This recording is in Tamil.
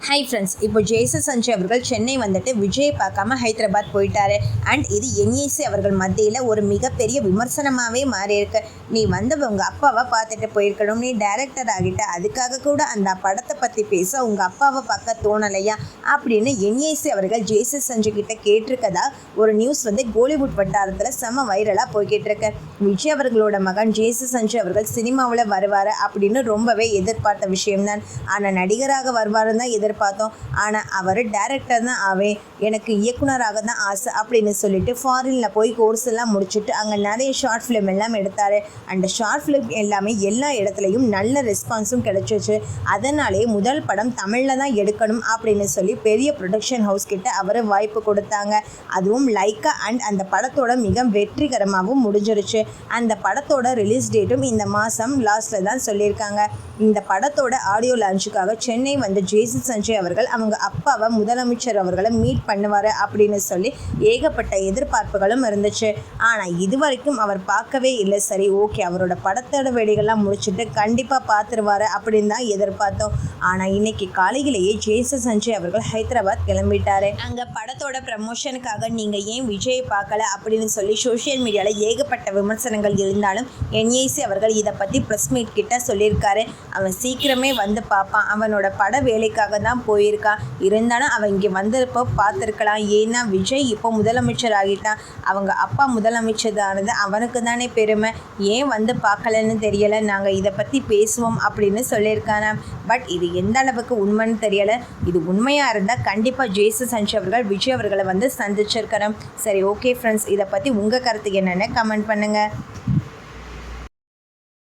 ஹாய் ஃப்ரெண்ட்ஸ், இப்போ ஜேசஸ் சஞ்சய் அவர்கள் சென்னை வந்துட்டு விஜயை பார்க்காம ஹைதராபாத் போயிட்டாரு. அண்ட் இது என்ஏசி அவர்கள் மத்தியில் ஒரு மிகப்பெரிய விமர்சனமாகவே மாறியிருக்கு. நீ வந்து உங்கள் அப்பாவை பார்த்துட்டு போயிருக்கணும், நீ டைரக்டர் ஆகிட்ட, அதுக்காக கூட அந்த படத்தை பற்றி பேச உங்கள் அப்பாவை பார்க்க தோணலையா அப்படின்னு என்ஏசி அவர்கள் ஜேசஸ் சஞ்சய் கிட்ட கேட்டிருக்கதா ஒரு நியூஸ் வந்து கோலிவுட் வட்டாரத்தில் செம வைரலாக போய்கிட்டு இருக்கு. விஜய் அவர்களோட மகன் ஜேசஸ் சஞ்சய் அவர்கள் சினிமாவில் வருவார் அப்படின்னு ரொம்பவே எதிர்பார்த்த விஷயம்தான். ஆனால் நடிகராக வருவாருன்னு தான் பார்த்தோம். ஆனால் அவர் டைரக்டர் தான் ஆவேன், எனக்கு இயக்குனராக தான் ஆசை அப்படின்னு சொல்லிட்டு ஃபாரினில் போய் கோர்ஸ் எல்லாம் முடிச்சுட்டு அங்கே நிறைய ஷார்ட் ஃபிலிம் எல்லாம் எடுத்தார். அந்த ஷார்ட் ஃபிலிம் எல்லாமே எல்லா இடத்துலையும் நல்ல ரெஸ்பான்ஸும் கிடைச்சிச்சு. அதனாலே முதல் படம் தமிழில் தான் எடுக்கணும் அப்படின்னு சொல்லி பெரிய ப்ரொடக்ஷன் ஹவுஸ் கிட்ட அவர் வாய்ப்பு கொடுத்தாங்க. அதுவும் லைக்கா அண்ட் அந்த படத்தோட மிக வெற்றிகரமாகவும் முடிஞ்சிருச்சு. அந்த படத்தோட ரிலீஸ் டேட்டும் இந்த மாதம் லாஸ்ட்டில் தான் சொல்லியிருக்காங்க. இந்த படத்தோட ஆடியோ லான்ச்சுக்காக சென்னை வந்து ஜேசஸ் சஞ்சய் அவர்கள் அவங்க அப்பாவை முதலமைச்சர் அவர்களை மீட் பண்ணுவார் அப்படின்னு சொல்லி ஏகப்பட்ட எதிர்பார்ப்புகளும் இருந்துச்சு. ஆனால் இது வரைக்கும் அவர் பார்க்கவே இல்லை. சரி, ஓகே, அவரோட படத்தோட வேலைகள்லாம் முடிச்சுட்டு கண்டிப்பாக பார்த்துருவார் அப்படின்னு தான் எதிர்பார்த்தோம். ஆனால் இன்னைக்கு காலையிலேயே ஜேசஸ் சஞ்சய் அவர்கள் ஹைதராபாத் கிளம்பிட்டாரு. அங்கே படத்தோட ப்ரமோஷனுக்காக நீங்கள் ஏன் விஜயை பார்க்கல அப்படின்னு சொல்லி சோஷியல் மீடியாவில் ஏகப்பட்ட விமர்சனங்கள் இருந்தாலும் என்ஏசி அவர்கள் இதை பற்றி ப்ரெஸ் மீட் கிட்ட சொல்லியிருக்காரு. அவன் சீக்கிரமே வந்து பார்ப்பான், அவனோட பட வேலைக்காக தான் போயிருக்கான், இருந்தாலும் அவன் இங்கே வந்திருப்போ பார்த்துருக்கலாம். ஏன்னா விஜய் இப்போ முதலமைச்சர் ஆகிட்டான், அவங்க அப்பா முதலமைச்சரானது அவனுக்கு தானே பெருமை, ஏன் வந்து பார்க்கலன்னு தெரியலை, நாங்கள் இதை பற்றி பேசுவோம் அப்படின்னு சொல்லியிருக்கானே. பட் இது எந்த அளவுக்கு உண்மைன்னு தெரியலை. இது உண்மையாக இருந்தால் கண்டிப்பாக ஜேசஸ் சஞ்சய் அவர்கள் விஜய் அவர்களை வந்து சந்திச்சிருக்கிறோம். சரி, ஓகே ஃப்ரெண்ட்ஸ், இதை பற்றி உங்கள் கருத்து என்னென்னு கமெண்ட் பண்ணுங்கள்.